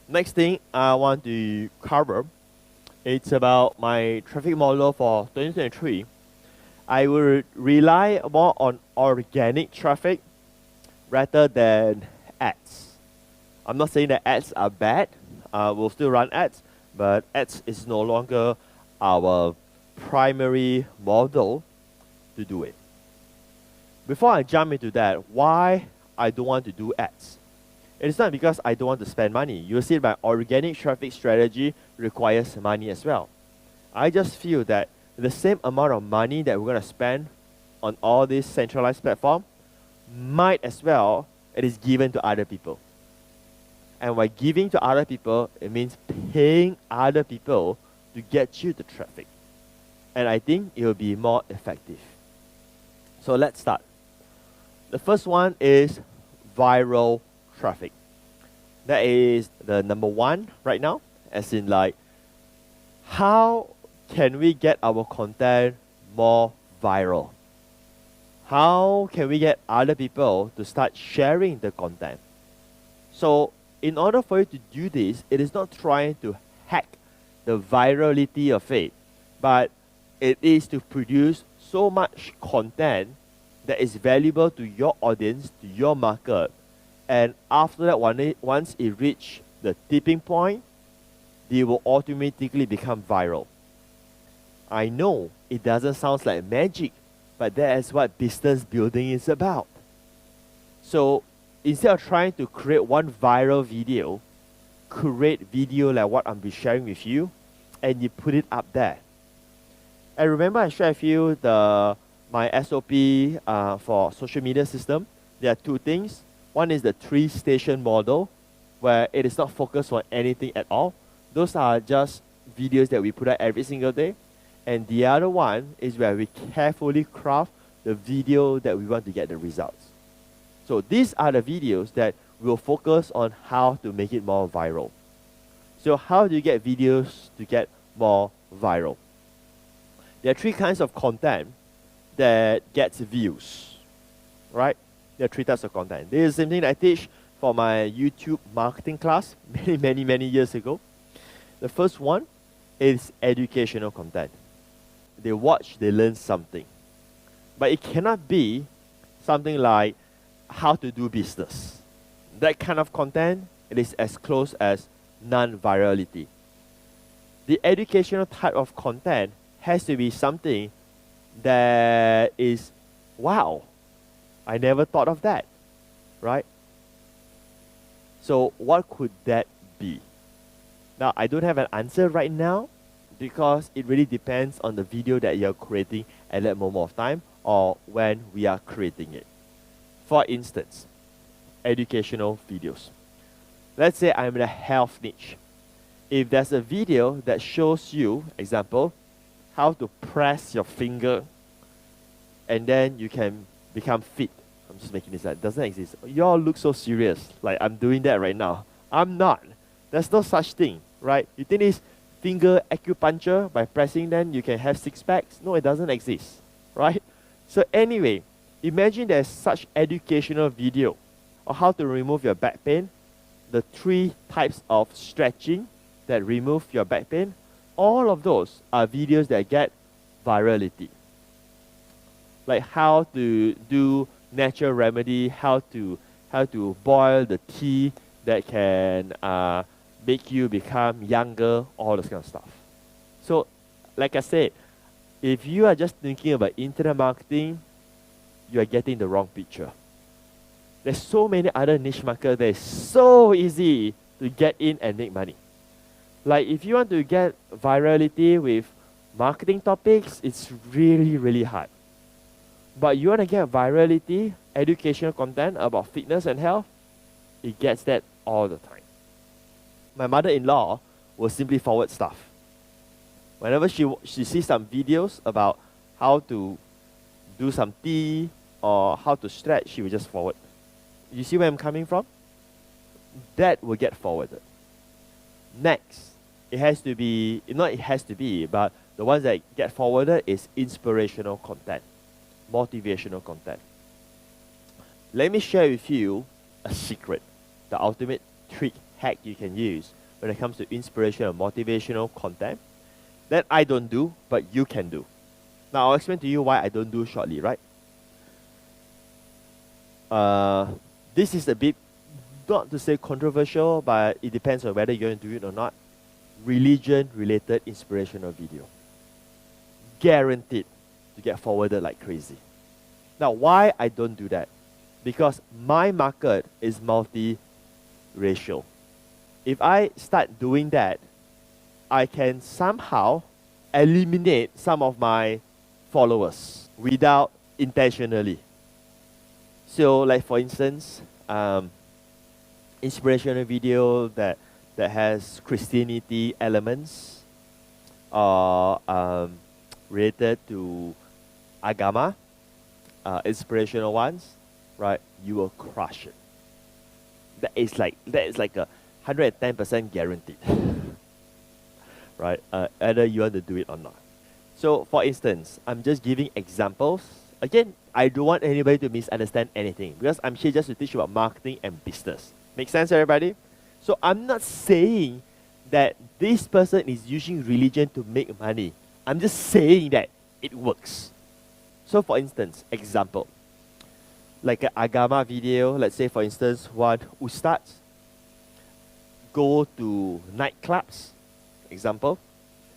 Next thing I want to cover, it's about my traffic model for 2023. I will rely more on organic traffic rather than ads. I'm not saying that ads are bad. We'll still run ads, but ads is no longer our primary model to do it. Before I jump into that, why I don't want to do ads? It's not because I don't want to spend money. You'll see my organic traffic strategy requires money as well. I just feel that the same amount of money that we're going to spend on all this centralized platform might as well it is given to other people. And by giving to other people, it means paying other people to get you the traffic. And I think it will be more effective. So let's start. The first one is viral traffic. That is the number one right now, as in like, how can we get our content more viral? How can we get other people to start sharing the content? So in order for you to do this, it is not trying to hack the virality of it, but it is to produce so much content that is valuable to your audience, to your market, and after that, once it reaches the tipping point, they will automatically become viral. I know it doesn't sound like magic, but that is what business building is about. So instead of trying to create one viral video, create video like what I'm sharing with you, and you put it up there. And remember I shared with you my SOP for social media system. There are two things. One is the 3-station model, where it is not focused on anything at all. Those are just videos that we put out every single day. And the other one is where we carefully craft the video that we want to get the results. So these are the videos that will focus on how to make it more viral. So how do you get videos to get more viral? There are 3 kinds of content that gets views, right? There are 3 types of content. This is something I teach for my YouTube marketing class many years ago. The first one is educational content. They watch, they learn something. But it cannot be something like how to do business. That kind of content, it is as close as non-virality. The educational type of content has to be something that is, wow, I never thought of that, right? So what could that be? Now, I don't have an answer right now because it really depends on the video that you're creating at that moment of time or when we are creating it. For instance, educational videos. Let's say I'm in a health niche. If there's a video that shows you, example, how to press your finger and then you can become fit. I'm just making this up. It doesn't exist. You all look so serious, like I'm doing that right now. I'm not. There's no such thing, right? You think it's finger acupuncture, by pressing then you can have 6 packs? No, it doesn't exist, right? So anyway, imagine there's such educational video on how to remove your back pain, the 3 types of stretching that remove your back pain. All of those are videos that get virality. Like how to do natural remedy, how to boil the tea that can make you become younger, all this kind of stuff. So, like I said, if you are just thinking about internet marketing, you are getting the wrong picture. There's so many other niche markets that is so easy to get in and make money. Like if you want to get virality with marketing topics, it's really hard. But you want to get virality, educational content about fitness and health, it gets that all the time. My mother-in-law will simply forward stuff. Whenever she sees some videos about how to do some tea or how to stretch, she will just forward. You see where I'm coming from? That will get forwarded. Next, it has to be, not it has to be, but the ones that get forwarded is inspirational content, motivational content. Let me share with you a secret, the ultimate trick hack you can use when it comes to inspirational, motivational content that I don't do, but you can do. Now, I'll explain to you why I don't do shortly, right? This is a bit, not to say controversial, but it depends on whether you're going to do it or not. Religion-related inspirational video. Guaranteed to get forwarded like crazy. Now, why I don't do that? Because my market is multi-racial. If I start doing that, I can somehow eliminate some of my followers without intentionally. So, like for instance, inspirational video that has Christianity elements or related to agama, inspirational ones, right? You will crush it. That is like a 110% guaranteed, right? Either you want to do it or not. So, for instance, I'm just giving examples. Again, I don't want anybody to misunderstand anything because I'm here just to teach you about marketing and business. Make sense, everybody? So, I'm not saying that this person is using religion to make money. I'm just saying that it works. So, for instance, example, like an agama video, let's say, for instance, one ustads go to nightclubs, example,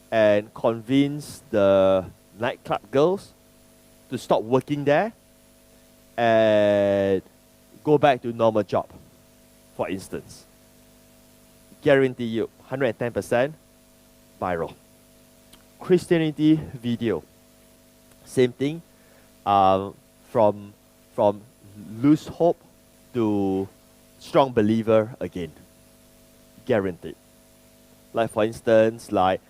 and convince the nightclub girls to stop working there and go back to normal job, for instance. Guarantee you, 110% viral. Christianity video, same thing, from lose hope to strong believer again, guaranteed. Like for instance, like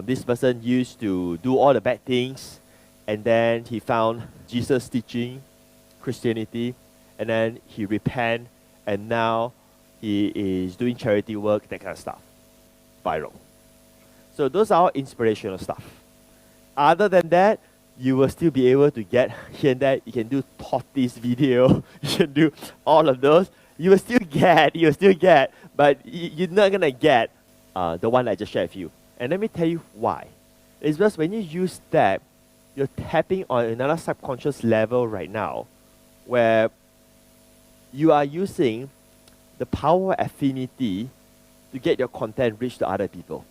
this person used to do all the bad things, and then he found Jesus teaching Christianity, and then he repent, and now he is doing charity work, that kind of stuff. Viral. So those are all inspirational stuff. Other than that, you will still be able to get here and there. You can do tortoise video. You can do all of those. You will still get, but you're not going to get the one I just shared with you. And let me tell you why. It's because when you use that, you're tapping on another subconscious level right now where you are using the power of affinity to get your content reach to other people.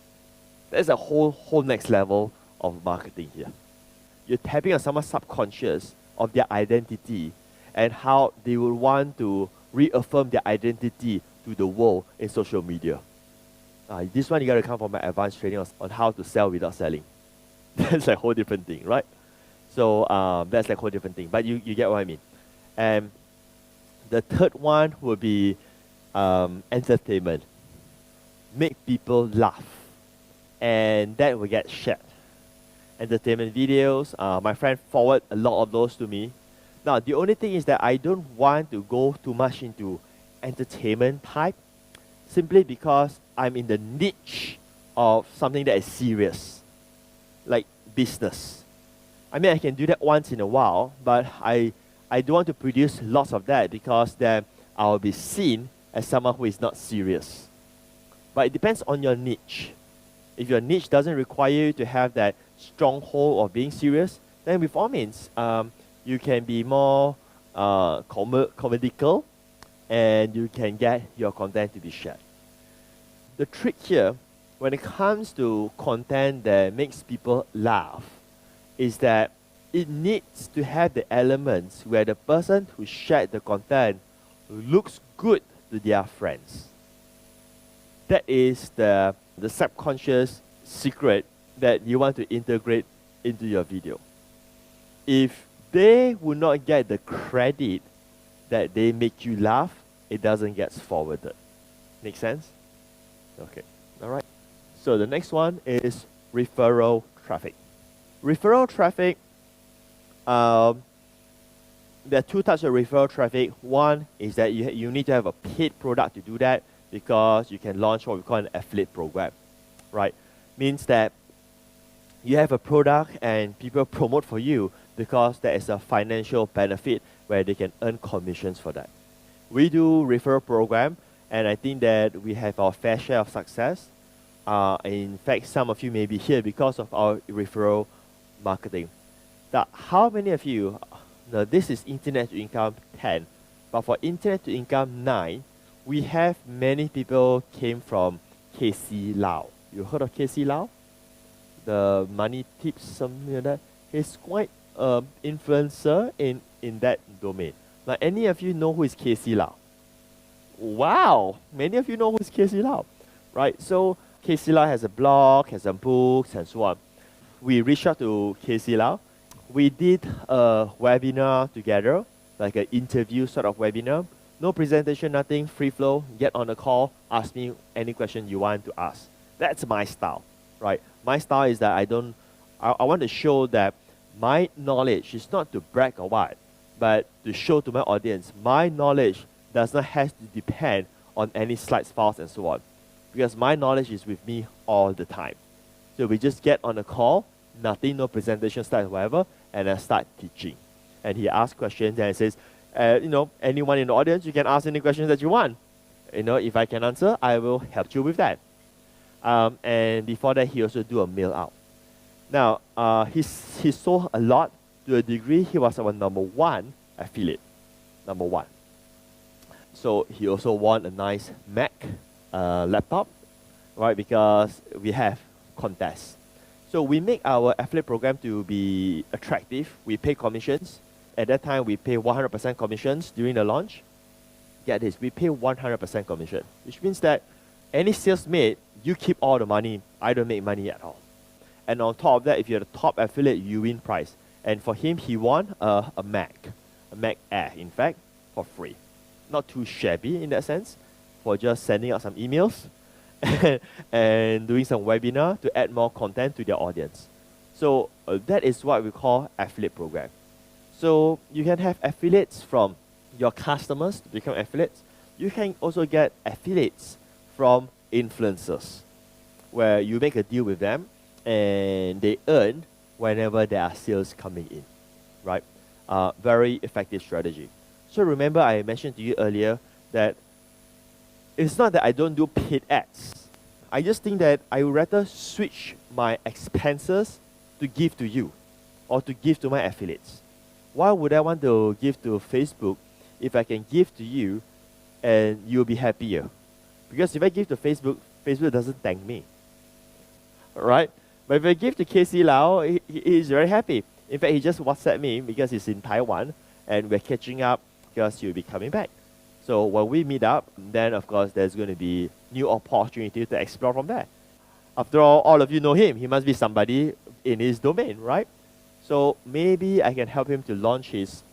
That's a whole next level of marketing here. You're tapping on someone's subconscious of their identity and how they will want to reaffirm their identity to the world in social media. This one you got to come from my advanced training on how to sell without selling. That's a whole different thing, right? So that's like a whole different thing. But you get what I mean. And the third one will be entertainment. Make people laugh. And that will get shared. Entertainment videos. My friend forward a lot of those to me. Now, the only thing is that I don't want to go too much into entertainment type simply because I'm in the niche of something that is serious, like business. I mean, I can do that once in a while, but I don't want to produce lots of that because then I'll be seen as someone who is not serious. But it depends on your niche. If your niche doesn't require you to have that stronghold of being serious, then with all means, you can be more comedical and you can get your content to be shared. The trick here, when it comes to content that makes people laugh, is that it needs to have the elements where the person who shared the content looks good to their friends. That is the subconscious secret that you want to integrate into your video. If they will not get the credit that they make you laugh, it doesn't get forwarded. Make sense? Okay, all right. So the next one is referral traffic. Referral traffic, there are two types of referral traffic. One is that you need to have a paid product to do that because you can launch what we call an affiliate program, right? Means that you have a product and people promote for you because there is a financial benefit where they can earn commissions for that. We do referral program, And I think that we have our fair share of success. In fact, some of you may be here because of our referral marketing. Now, how many of you, now this is Internet to Income 10, but for Internet to Income 9, we have many people came from KC Lau. You heard of KC Lau? The money tips, something like that. He's quite influencer in that domain. Now, any of you know who is KC Lau? Wow, many of you know who is KC Lau, right? So KC Lau has a blog, has some books, and so on. We reached out to KC Lau. We did a webinar together, like an interview sort of webinar. No presentation, nothing, free flow. Get on a call, ask me any question you want to ask. That's my style, right? My style is that I want to show that my knowledge is not to brag or what, but to show to my audience, my knowledge does not have to depend on any slides, files, and so on. Because my knowledge is with me all the time. So we just get on a call, nothing, no presentation, slides, whatever, and I start teaching. And he asks questions and he says, anyone in the audience, you can ask any questions that you want. If I can answer, I will help you with that. And before that, he also do a mail out. Now, he sold a lot to a degree. He was our #1 affiliate, #1. So he also won a nice Mac laptop, right? Because we have contests. So we make our affiliate program to be attractive. We pay commissions. At that time, we pay 100% commissions during the launch. Get this, we pay 100% commission, which means that any sales made, you keep all the money. I don't make money at all. And on top of that, if you're the top affiliate, you win prize. And for him, he won a Mac Air, in fact, for free. Not too shabby in that sense, for just sending out some emails and doing some webinar to add more content to their audience. So that is what we call affiliate program. So you can have affiliates from your customers to become affiliates. You can also get affiliates from influencers, where you make a deal with them and they earn whenever there are sales coming in, right? Very effective strategy. So remember I mentioned to you earlier that it's not that I don't do paid ads. I just think that I would rather switch my expenses to give to you or to give to my affiliates. Why would I want to give to Facebook if I can give to you and you'll be happier? Because if I give to Facebook, Facebook doesn't thank me, right? But if I give to KC Lau, he's very happy. In fact, he just WhatsApped me because he's in Taiwan and we're catching up because he'll be coming back. So when we meet up, then of course there's going to be new opportunity to explore from there. After all of you know him. He must be somebody in his domain, right? So maybe I can help him to launch his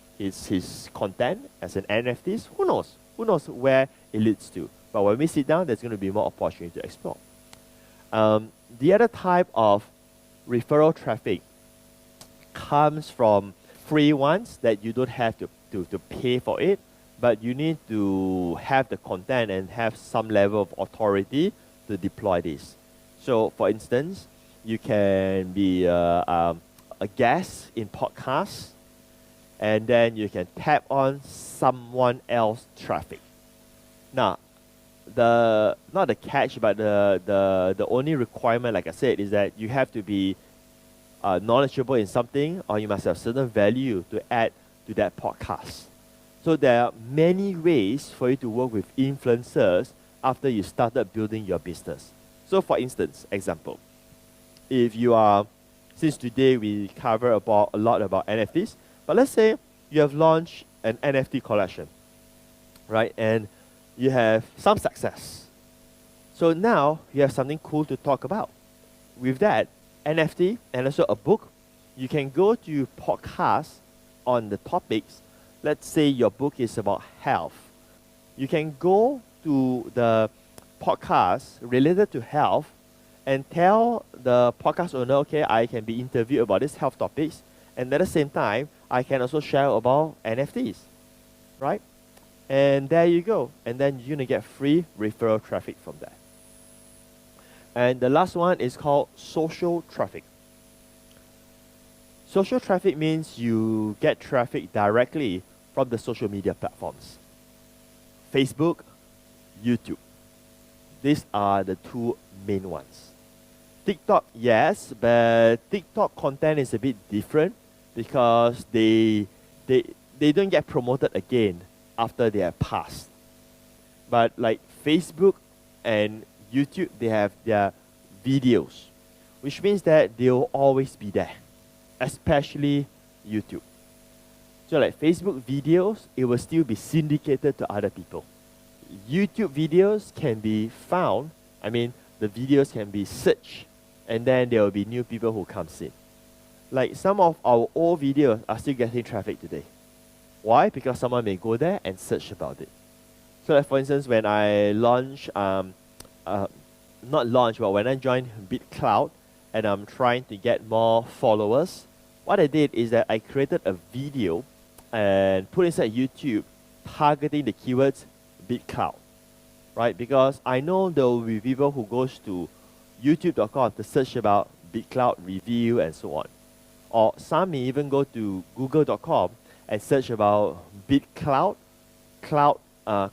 content as an NFTs. Who knows? Who knows where it leads to? But when we sit down, there's going to be more opportunity to explore. The other type of referral traffic comes from free ones that you don't have to pay for it, but you need to have the content and have some level of authority to deploy this. So for instance, you can be a guest in podcasts, and then you can tap on someone else's traffic. Now, not the catch, but the only requirement, like I said, is that you have to be knowledgeable in something, or you must have certain value to add to that podcast. So there are many ways for you to work with influencers after you started building your business. So for instance, example, if you are, since today we cover a lot about NFTs, but let's say you have launched an NFT collection, right? And you have some success. So now you have something cool to talk about. With that, NFT and also a book, you can go to podcasts on the topics. Let's say your book is about health. You can go to the podcast related to health and tell the podcast owner, okay, I can be interviewed about these health topics, and at the same time, I can also share about NFTs, right? And there you go. And then you're going to get free referral traffic from that. And the last one is called social traffic. Social traffic means you get traffic directly from the social media platforms. Facebook, YouTube. These are the two main ones. TikTok, yes, but TikTok content is a bit different because they don't get promoted again after they are passed. But like Facebook and YouTube, they have their videos, which means that they'll always be there, especially YouTube. So like Facebook videos, it will still be syndicated to other people. YouTube videos can be found, the videos can be searched, and then there will be new people who comes in. Like some of our old videos are still getting traffic today. Why? Because someone may go there and search about it. So like for instance, when I launched, not launch, but when I joined BitCloud and I'm trying to get more followers, what I did is that I created a video and put inside YouTube targeting the keywords BitCloud, right? Because I know there will be people who goes to youtube.com to search about BitCloud review and so on. Or some may even go to google.com and search about BitCloud, cloud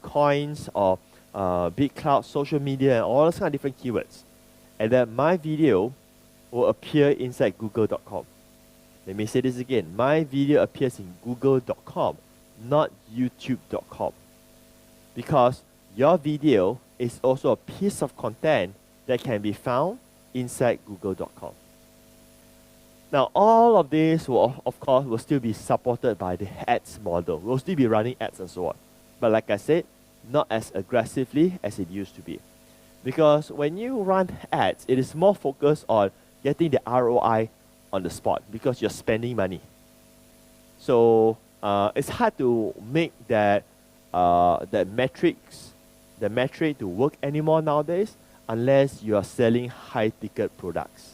coins, or BitCloud social media, and all those kind of different keywords. And then my video will appear inside google.com. Let me say this again. My video appears in google.com, not youtube.com. Because your video is also a piece of content that can be found inside google.com. Now, all of this will, of course, will still be supported by the ads model. We'll still be running ads and so on. But like I said, not as aggressively as it used to be. Because when you run ads, it is more focused on getting the ROI on the spot because you're spending money. So it's hard to make that metric to work anymore nowadays unless you are selling high-ticket products,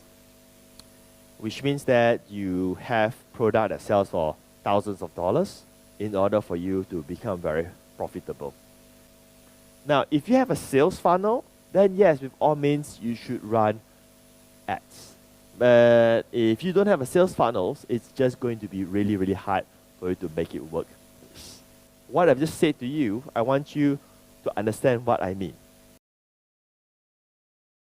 which means that you have product that sells for thousands of dollars in order for you to become very profitable. Now, if you have a sales funnel, then yes, with all means, you should run ads. But if you don't have a sales funnel, it's just going to be really, really hard for you to make it work. What I've just said to you, I want you to understand what I mean.